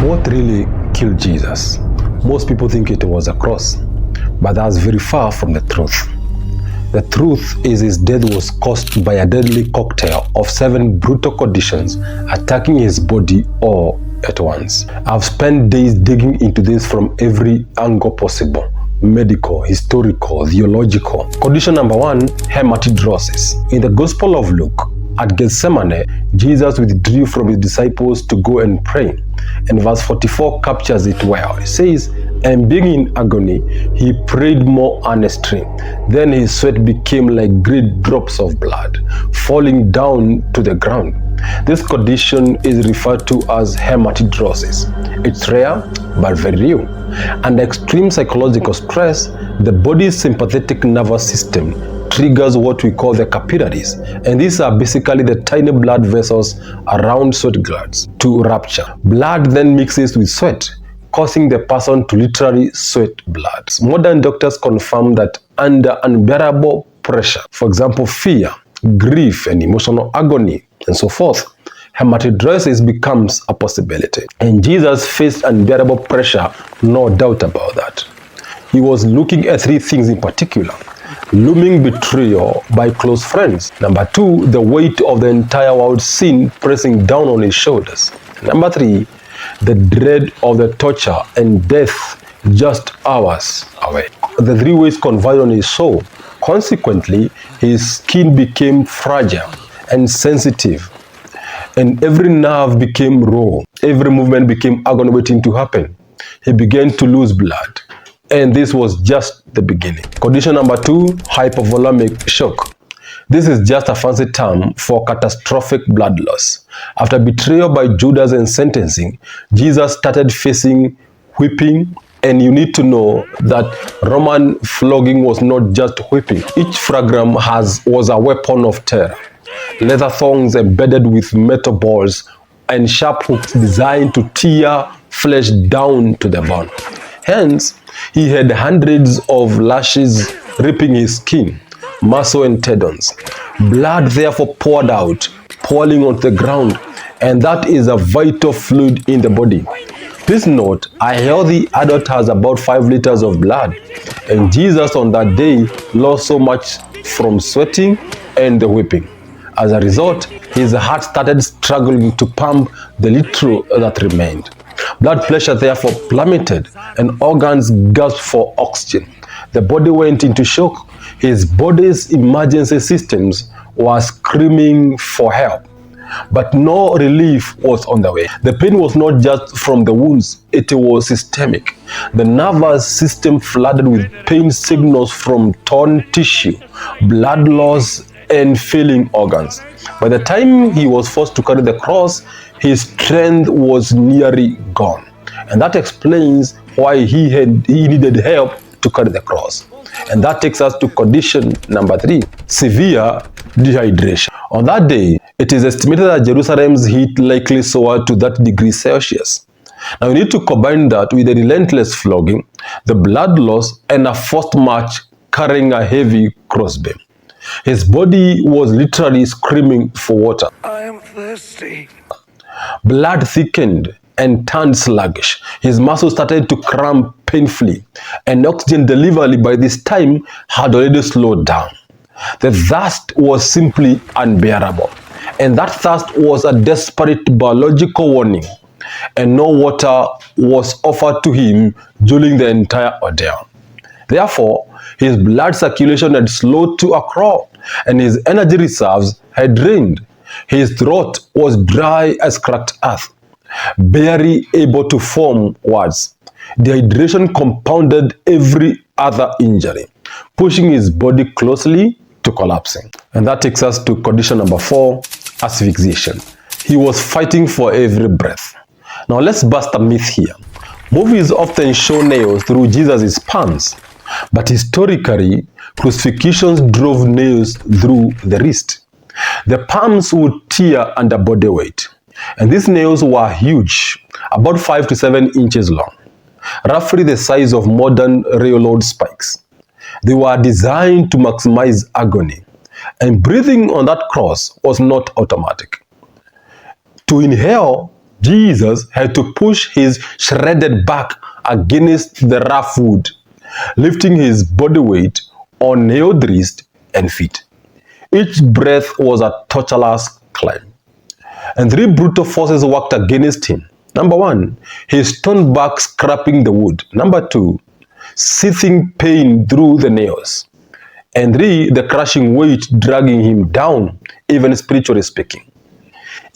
What really killed Jesus? Most people think it was a cross, but that's very far from the truth. The truth is his death was caused by a deadly cocktail of 7 brutal conditions attacking his body all at once. I've spent days digging into this from every angle possible: medical, historical, theological. Condition number 1, hematidrosis. In the Gospel of Luke, at Gethsemane, Jesus withdrew from his disciples to go and pray. And verse 44 captures it well. It says, "And being in agony, he prayed more earnestly. Then his sweat became like great drops of blood, falling down to the ground." This condition is referred to as hematidrosis. It's rare, but very real. Under extreme psychological stress, the body's sympathetic nervous system triggers what we call the capillaries, and these are basically the tiny blood vessels around sweat glands, to rupture. Blood then mixes with sweat, causing the person to literally sweat blood. Modern doctors confirm that under unbearable pressure, for example fear, grief, and emotional agony, and so forth, hematidrosis becomes a possibility. And Jesus faced unbearable pressure, no doubt about that. He was looking at 3 things in particular: looming betrayal by close friends. Number 2, the weight of the entire world's sin pressing down on his shoulders. Number 3, the dread of the torture and death just hours away. The 3 ways converged on his soul. Consequently, his skin became fragile and sensitive, and every nerve became raw. Every movement became agony waiting to happen. He began to lose blood. And this was just the beginning. Condition number 2, hypovolemic shock. This is just a fancy term for catastrophic blood loss. After betrayal by Judas and sentencing, Jesus started facing whipping. And you need to know that Roman flogging was not just whipping. Each fragrum was a weapon of terror. Leather thongs embedded with metal balls and sharp hooks designed to tear flesh down to the bone. Hence, he had hundreds of lashes ripping his skin, muscle, and tendons. Blood therefore poured out, pouring onto the ground, and that is a vital fluid in the body. Please note, a healthy adult has about 5 liters of blood, and Jesus on that day lost so much from sweating and the whipping. As a result, his heart started struggling to pump the little that remained. Blood pressure therefore plummeted, and organs gasped for oxygen. The body went into shock. His body's emergency systems were screaming for help, but no relief was on the way. The pain was not just from the wounds, it was systemic. The nervous system flooded with pain signals from torn tissue, blood loss, and failing organs. By the time he was forced to carry the cross, his strength was nearly gone. And that explains why he needed help to carry the cross. And that takes us to condition number 3, severe dehydration. On that day, it is estimated that Jerusalem's heat likely soared to that degree Celsius. Now you need to combine that with the relentless flogging, the blood loss, and a forced march carrying a heavy crossbeam. His body was literally screaming for water. I am thirsty. Blood thickened and turned sluggish. His muscles started to cramp painfully, and oxygen delivery by this time had already slowed down. The thirst was simply unbearable, and that thirst was a desperate biological warning, and no water was offered to him during the entire ordeal. Therefore, his blood circulation had slowed to a crawl, and his energy reserves had drained. His throat was dry as cracked earth, barely able to form words. Dehydration compounded every other injury, pushing his body closely to collapsing. And that takes us to condition number 4, asphyxiation. He was fighting for every breath. Now let's bust a myth here. Movies often show nails through Jesus' palms, but historically, crucifixions drove nails through the wrist. The palms would tear under body weight, and these nails were huge, about 5 to 7 inches long, roughly the size of modern railroad spikes. They were designed to maximize agony, and breathing on that cross was not automatic. To inhale Jesus had to push his shredded back against the rough wood, lifting his body weight on nailed wrists and feet. Each breath was a torturous climb. And three brutal forces worked against him. Number one, his stone back scraping the wood. Number two, seething pain through the nails. And three, the crushing weight dragging him down, even spiritually speaking.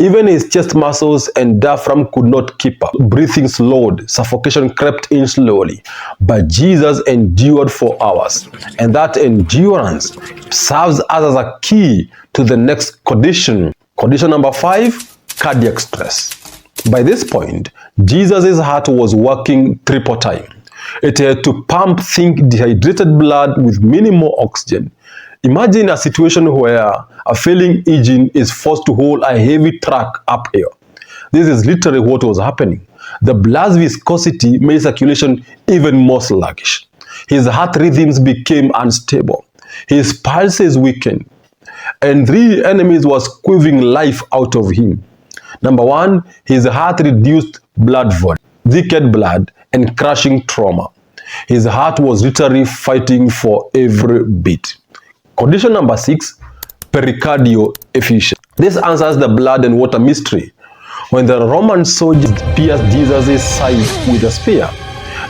Even his chest muscles and diaphragm could not keep up. Breathing slowed, suffocation crept in slowly. But Jesus endured for hours. And that endurance serves us as a key to the next condition. Condition number 5, cardiac stress. By this point, Jesus' heart was working triple time. It had to pump thick dehydrated blood with minimal oxygen. Imagine a situation where a failing engine is forced to hold a heavy truck uphill. This is literally what was happening. The blood's viscosity made circulation even more sluggish. His heart rhythms became unstable. His pulses weakened. And three enemies were squeezing life out of him. Number one, his heart reduced blood volume, thickened blood, and crushing trauma. His heart was literally fighting for every beat. Condition number 6, pericardial effusion. This answers the blood and water mystery. When the Roman soldiers pierced Jesus' side with a spear,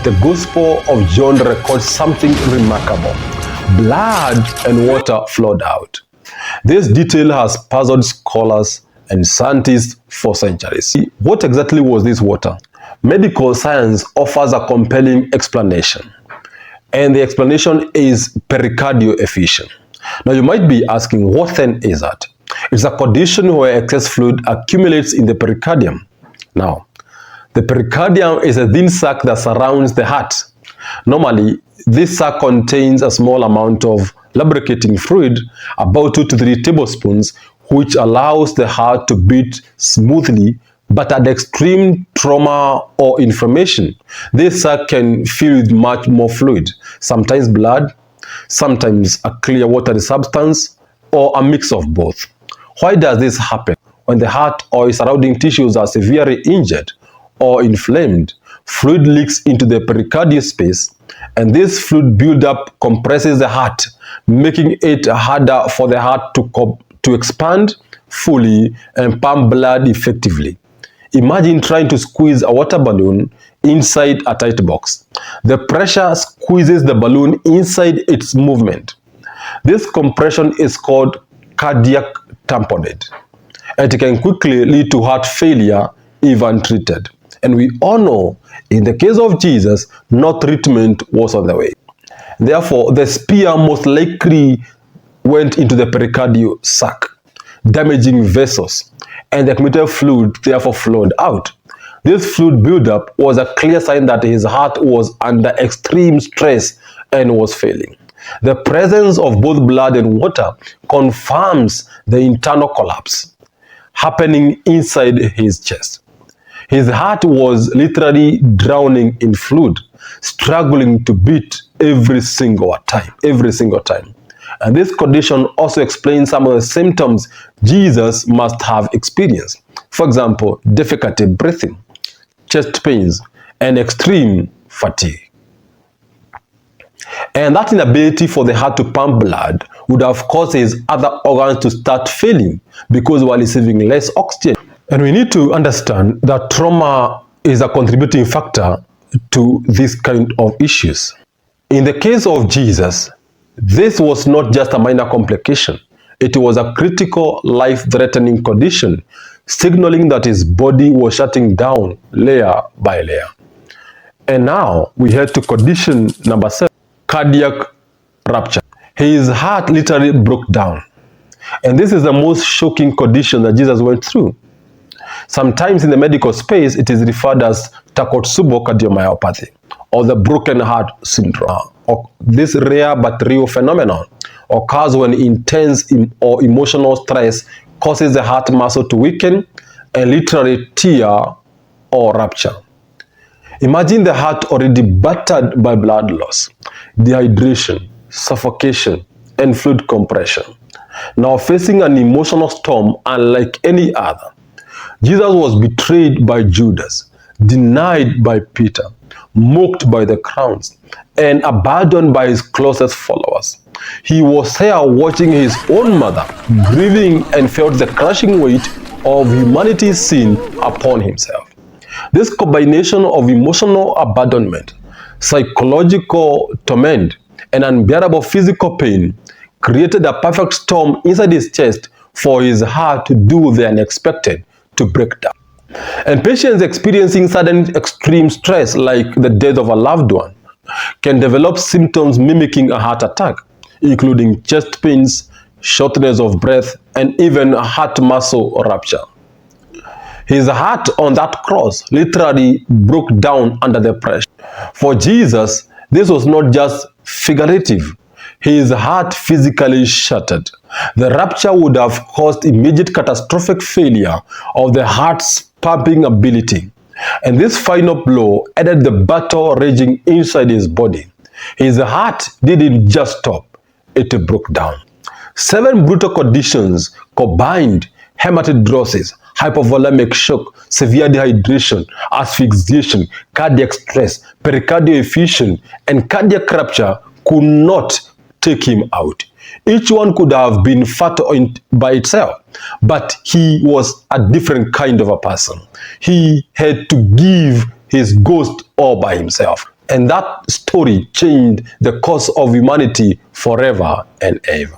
the Gospel of John records something remarkable. Blood and water flowed out. This detail has puzzled scholars and scientists for centuries. What exactly was this water? Medical science offers a compelling explanation, and the explanation is pericardial effusion. Now you might be asking, what then is that? It's a condition where excess fluid accumulates in the pericardium. Now, the pericardium is a thin sac that surrounds the heart. Normally, this sac contains a small amount of lubricating fluid, about 2 to 3 tablespoons, which allows the heart to beat smoothly, but at extreme trauma or inflammation, this sac can fill with much more fluid, sometimes blood, sometimes a clear watery substance, or a mix of both. Why does this happen? When the heart or surrounding tissues are severely injured or inflamed, fluid leaks into the pericardial space, and this fluid buildup compresses the heart, making it harder for the heart to expand fully and pump blood effectively. Imagine trying to squeeze a water balloon inside a tight box. The pressure squeezes the balloon inside its movement. This compression is called cardiac tamponade, and it can quickly lead to heart failure if untreated. And we all know, in the case of Jesus, no treatment was on the way. Therefore, the spear most likely went into the pericardial sac, damaging vessels, and the accumulated fluid therefore flowed out. This fluid buildup was a clear sign that his heart was under extreme stress and was failing. The presence of both blood and water confirms the internal collapse happening inside his chest. His heart was literally drowning in fluid, struggling to beat every single time. And this condition also explains some of the symptoms Jesus must have experienced. For example, difficulty breathing, chest pains, and extreme fatigue. And that inability for the heart to pump blood would have caused his other organs to start failing because we are receiving less oxygen. And we need to understand that trauma is a contributing factor to this kind of issues. In the case of Jesus, this was not just a minor complication. It was a critical, life-threatening condition, signaling that his body was shutting down layer by layer. And now we head to condition number 7, cardiac rupture. His heart literally broke down. And this is the most shocking condition that Jesus went through. Sometimes in the medical space, it is referred as Takotsubo cardiomyopathy, or the broken heart syndrome. This rare but real phenomenon occurs when intense or emotional stress causes the heart muscle to weaken and literally tear or rupture. Imagine the heart already battered by blood loss, dehydration, suffocation, and fluid compression, now facing an emotional storm unlike any other. Jesus was betrayed by Judas, denied by Peter, mocked by the crowds, and abandoned by his closest followers. He was there watching his own mother, grieving, and felt the crushing weight of humanity's sin upon himself. This combination of emotional abandonment, psychological torment, and unbearable physical pain created a perfect storm inside his chest for his heart to do the unexpected, to break down. And patients experiencing sudden extreme stress, like the death of a loved one, can develop symptoms mimicking a heart attack, including chest pains, shortness of breath, and even a heart muscle rupture. His heart on that cross literally broke down under the pressure. For Jesus, this was not just figurative. His heart physically shattered. The rupture would have caused immediate catastrophic failure of the heart's pumping ability. And this final blow ended the battle raging inside his body. His heart didn't just stop, it broke down. 7 brutal conditions combined: hematidrosis, hypovolemic shock, severe dehydration, asphyxiation, cardiac stress, pericardial effusion, and cardiac rupture could not take him out. Each one could have been fatal by itself, but he was a different kind of a person. He had to give his ghost all by himself. And that story changed the course of humanity forever and ever.